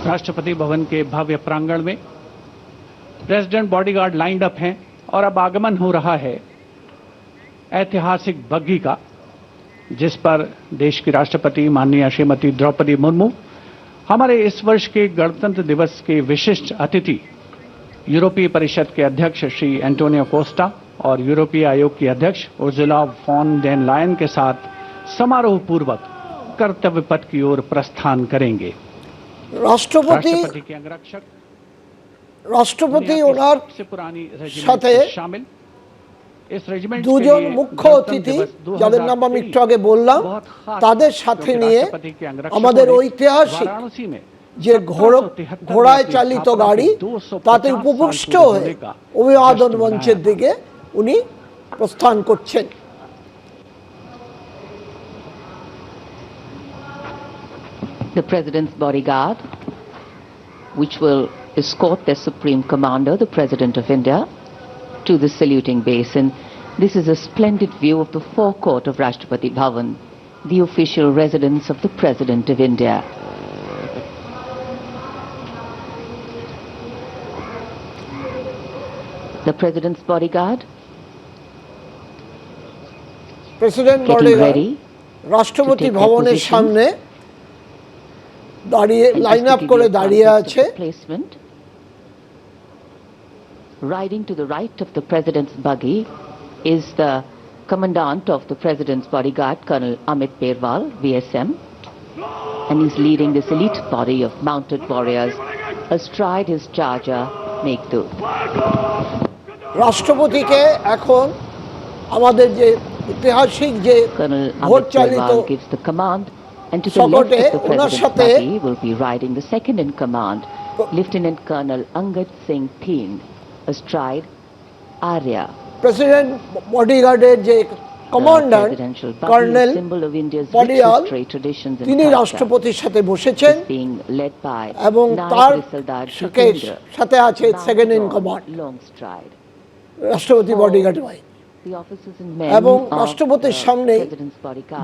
राष्ट्रपति भवन के भव्य प्रांगण में प्रेसिडेंट बॉडीगार्ड लाइंड अप हैं और अब आगमन हो रहा है ऐतिहासिक बग्घी का, जिस पर देश की राष्ट्रपति माननीय श्रीमती द्रौपदी मुर्मू, हमारे इस वर्ष के गणतंत्र दिवस के विशिष्ट अतिथि यूरोपीय परिषद के अध्यक्ष श्री एंटोनियो कोस्टा और यूरोपीय आयोग की अध्यक्ष उर्जुला फॉन डेर लायन के साथ समारोह पूर्वक कर्तव्य पथ की ओर प्रस्थान करेंगे। राष्ट्रपति के अंगरक्षक राष्ट्रपति ওনার सबसे पुरानी সাথে शामिल इस रेजिमेंट দুজন মুখ্য অতিথি যাদের নাম আমি একটু আগে বললাম তাদের সাথে নিয়ে আমাদের ঐতিহাসিক যে ঘোড়ায় চালিত গাড়ি তাতে উপপুষ্ট হয়ে অভিবাদন মঞ্চের দিকে উনি প্রস্থান করছেন। The President's bodyguard, which will escort the Supreme Commander, the President of India, to the saluting basin. This is a splendid view of the forecourt of Rashtrapati Bhavan, the official residence of the President of India. The President's bodyguard, President getting ready রাষ্ট্রপতি ভবনের সামনে দাঁড়িয়ে line up করে দাঁড়িয়ে আছে। Riding to the right of the President's buggy is the Commandant of the President's bodyguard, Colonel Amit Perwal, VSM, and he's leading this elite body of mounted warriors astride his charger, Meghdut. রাষ্ট্রপতিকে এখন আমাদের যে ঐতিহাসিক যে Colonel ঘোড় Amit চালিত Perwal gives the command, and to the left of the President's buggy will be riding the second in command, Lieutenant Colonel Angad Singh Thind, astride Arya. President বডিগার্ডের যে commander colonel বডিয়াল তিনি রাষ্ট্রপতির সাথে বসেছেন এবং তার সাথে আছে সেকেন্ড ইন কমান্ড রাষ্ট্রপতি বডিগার্ড ভাই এবং রাষ্ট্রপতির সামনে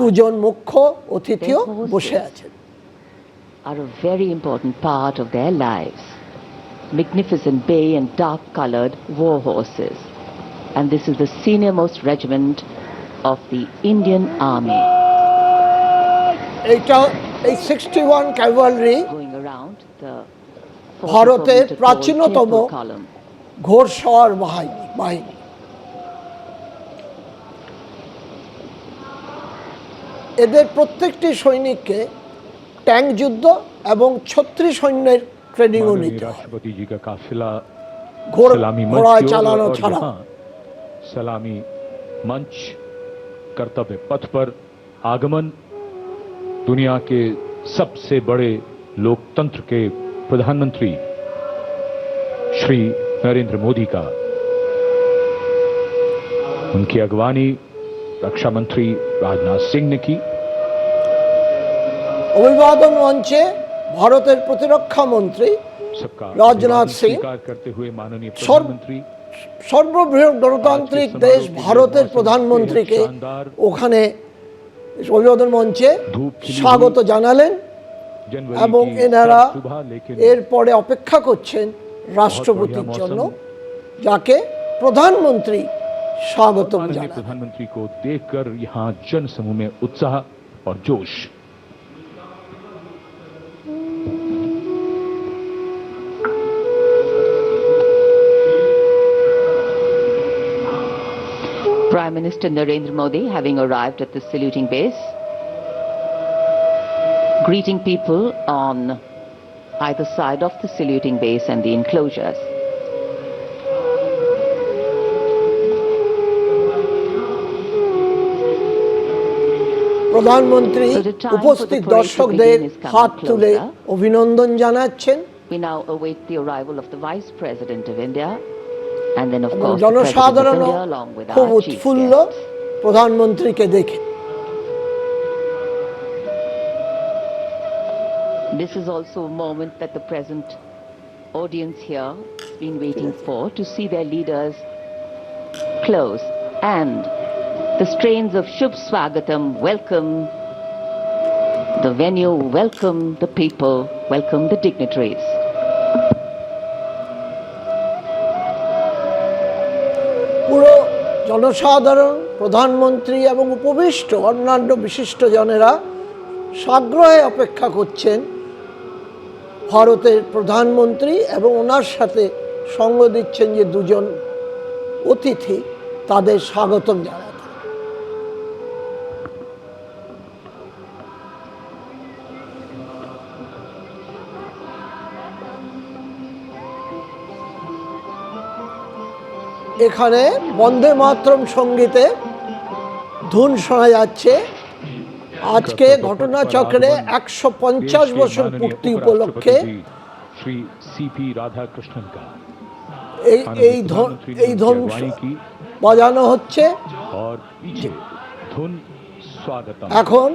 দুজন মুখ্য অতিথিও বসে আছেন। Are a very important part of their lives. Magnificent bay and dark-colored war horses, and this is the senior-most regiment of the Indian Army. এইটা এই 61 ক্যাভালরি Going around the ভারতের প্রাচীনতম ঘোড়সওয়ার বাহিনী। এদের প্রত্যেকটি সৈনিককে ট্যাঙ্ক যুদ্ধ এবং ছত্রি সৈন্যের ट्रेनिंग निते राष्ट्रपति जी का काफिला घोड़ा चालाना छड़ा सलामी मंच कर्तव्य पथ पर आगमन दुनिया के सबसे बड़े लोकतंत्र के प्रधानमंत्री श्री नरेंद्र मोदी का, उनकी अगवानी रक्षा मंत्री राजनाथ सिंह ने की। अभिवादन मंचे ভারতের প্রতিরক্ষা মন্ত্রী রাজনাথ সিং करते हुए माननीय प्रधानमंत्री সর্ববৃহৎ গণতান্ত্রিক দেশ ভারতের প্রধানমন্ত্রীকে ওখানে অভিবাদন মঞ্চে স্বাগত জানালেন এবং এনারা এরপরে অপেক্ষা করছেন রাষ্ট্রপতির জন্য, যাকে প্রধানমন্ত্রী স্বাগত জানান। प्रधानमंत्री को देखकर यहाँ जन समूह में उत्साह और जोश। Prime Minister Narendra Modi, having arrived at the saluting base, greeting people on either side of the saluting base and the enclosures. প্রধানমন্ত্রী উপস্থিত দর্শকদের হাত তুলে অভিনন্দন জানাচ্ছেন। We now await the arrival of the Vice President of India. And then of course জনসাধারণ খুব উৎফুল্ল প্রধানমন্ত্রীকে দেখে। This is also a moment that the present audience here has been waiting for, to see their leaders close, and the strains of Shubh Swagatam welcome the venue, welcome the people welcome the dignitaries. পুরো জনসাধারণ, প্রধানমন্ত্রী এবং উপবিষ্ট অন্যান্য বিশিষ্ট জনেরা সাগ্রহে অপেক্ষা করছেন ভারতের প্রধানমন্ত্রী এবং ওনার সাথে সঙ্গ দিচ্ছেন যে দুজন অতিথি, তাদের স্বাগতম জানাতে। এখানে বন্দে মাতরম সঙ্গীতে ধুন শোনা যাচ্ছে। আজকে ঘটনাচক্রে 150 বছর পূর্তি উপলক্ষে श्री सीपी राधाकृष्णन का এই ধুন বাজানো হচ্ছে। और पीछे धुन स्वागतम এখন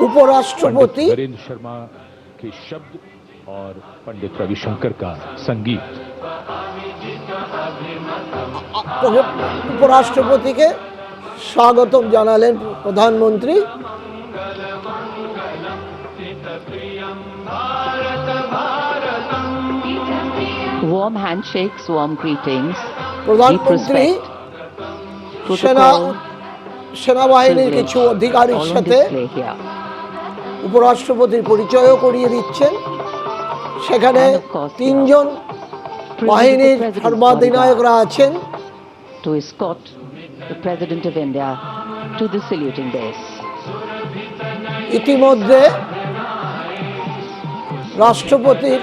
উপরাষ্ট্রপতি नरेंद्र शर्मा के शब्द और पंडित रविशंकर का संगीत। উপরাষ্ট্রপতিকে স্বাগতম জানালেন প্রধানমন্ত্রী। Warm handshakes, warm greetings, deep প্রধানমন্ত্রী respect, সেনাবাহিনীর কিছু অধিকারীর all on সাথে display here. উপরাষ্ট্রপতির পরিচয়ও করিয়ে দিচ্ছেন। সেখানে And of course, তিনজন বাহিনীর সর্বাধিনায়করা আছেন। To escort the President of India to the saluting base. ইতিমধ্যে রাষ্ট্রপতির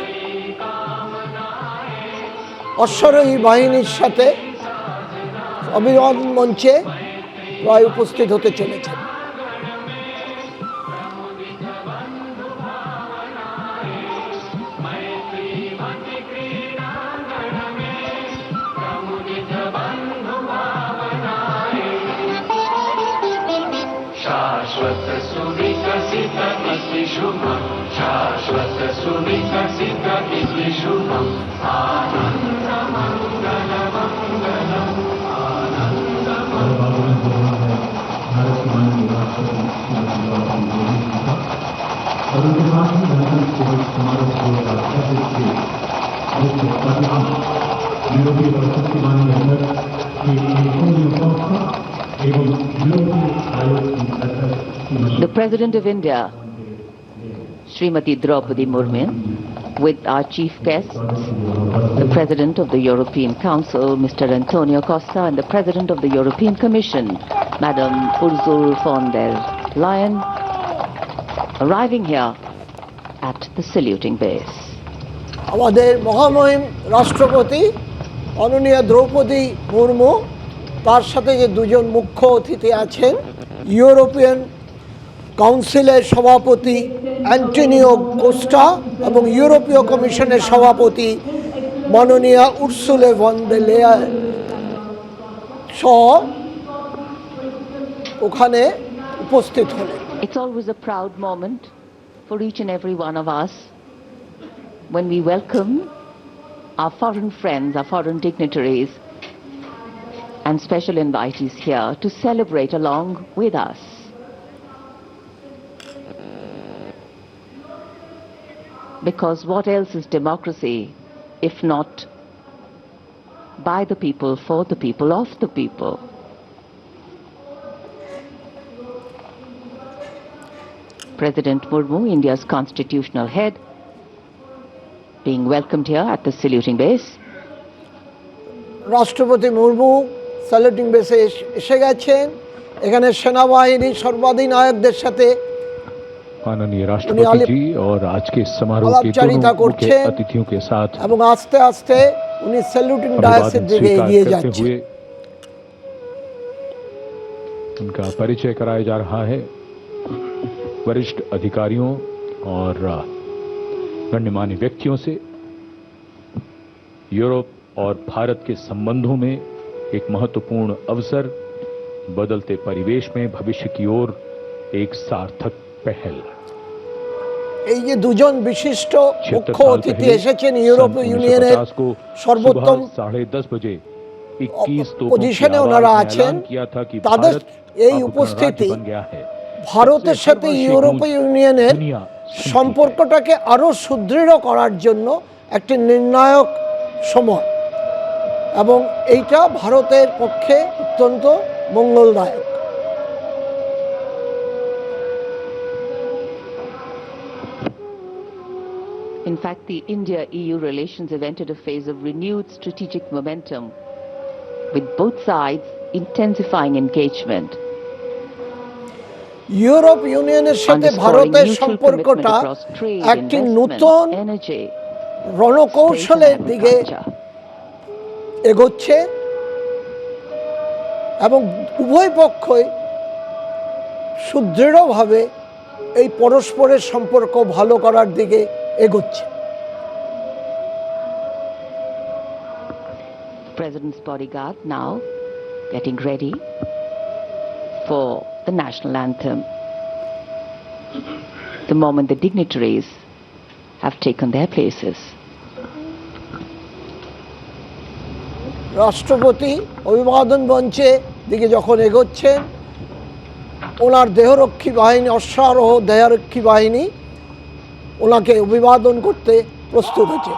অশ্বারোহী বাহিনীর সাথে অভিবাদন মঞ্চে প্রায় উপস্থিত হতে চলেছেন। शाश्वत सुविकसित इति शुभं शाश्वत सुविकसित इति शुभं आनन्दमङ्गलमङ्गलम् The President of India, Srimati Draupadi Murmu, with our chief guests, the President of the European Council, Mr. Antonio Costa, and the President of the European Commission, Madam Ursula von der Leyen, arriving here at the saluting base. আমাদের মহামহিম রাষ্ট্রপতি মাননীয়া দ্রৌপদী মুর্মু, তার সাথে যে দুজন মুখ্য অতিথি আছেন, ইউরোপিয়ান কাউন্সিলের সভাপতি অ্যান্টোনিও কোস্টা এবং ইউরোপীয় কমিশনের সভাপতি মাননীয়া উর্সুলা ভন der Leyen সহ ওখানে উপস্থিত হলেন। It's always a proud moment for each and every one of us when we welcome our foreign friends, our foreign dignitaries, and special invitees here to celebrate along with us. Because what else is democracy if not by the people, for the people, of the people? President Murmu, India's constitutional head, being welcomed here at the saluting base. রাষ্ট্রপতি Murmu saluting বেসে এসে গেছেন। এখানে সেনাবাহিনীর সর্বাধিনায়কদের সাথে माननीय राष्ट्रपति जी और आज के समारोह के दोनों मुख्य अतिथियों के साथ এবং আস্তে আস্তে উনি স্যালুটিং ডায়াসের দিকে এগিয়ে যাচ্ছেন। उनका परिचय कराया जा रहा है वरिष्ठ अधिकारियों और गण्यमान्य व्यक्तियों से। यूरोप और भारत के संबंधों में एक महत्वपूर्ण अवसर, बदलते परिवेश में भविष्य की ओर एक सार्थक पहल। এই যে দুজন বিশিষ্ট মুখ্য অতিথি এসেছেন ইউরোপীয় ইউনিয়নের সর্বোত্তম 10:30 बजे 21 পজিশনে ওনারা আছেন। তাদের এই উপস্থিতি ভারতের সাথে ইউরোপীয় ইউনিয়নের সম্পর্কটাকে আরও সুদৃঢ় করার জন্য একটি নির্ণায়ক সময়, এবং এইটা ভারতের পক্ষে অত্যন্ত মঙ্গলদায়ক। In fact, the India-EU relations have entered a phase of renewed strategic momentum, with both sides intensifying engagement. Europe ইউনিয়নের সাথে ভারতের সম্পর্কটা একটি নতুন রণকৌশলের দিকে এগোচ্ছে, এবং উভয় পক্ষই সুদৃঢ়ভাবে এই পরস্পরের সম্পর্ক ভালো করার দিকে এগোচ্ছে। President's bodyguard now getting ready for the national anthem. The moment the dignitaries have taken their places. রাষ্ট্রপতি অভিবাদন মঞ্চে দিকে যখন এগোচ্ছেন, ওনার দেহরক্ষী বাহিনী, অশ্বারোহ দেহরক্ষী বাহিনী ওনাকে অভিবাদন করতে প্রস্তুত হচ্ছে।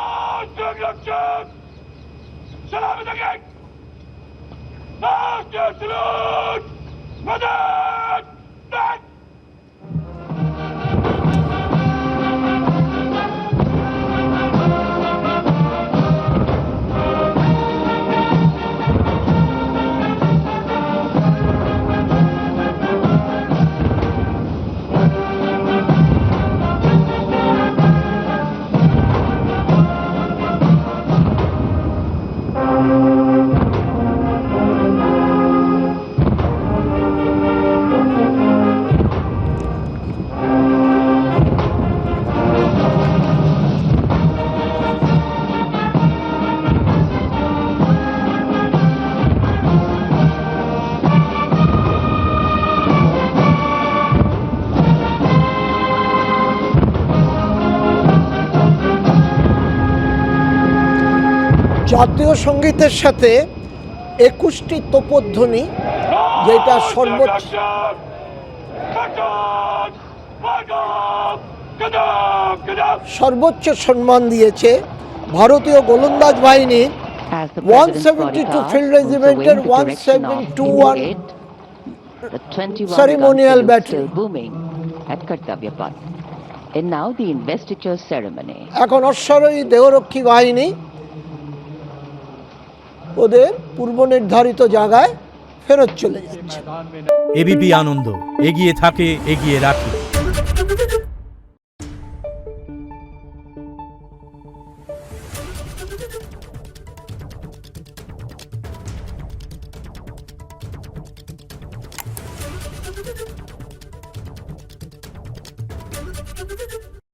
জাতীয় সঙ্গীতের সাথে 21টি তোপধ্বনি, যেটা সর্বোচ্চ সম্মান দিয়েছে ভারতীয় গোলন্দাজ বাহিনীর 172 field রেজিমেন্টের 171 ceremonial battery. And now the investiture ceremony. এখন অশ্বারোহী দেহরক্ষী বাহিনী ওদের পূর্ব নির্ধারিত জায়গায় ফেরত চলে যাচ্ছে। এবিপি আনন্দ, এগিয়ে থাকে, এগিয়ে রাখে।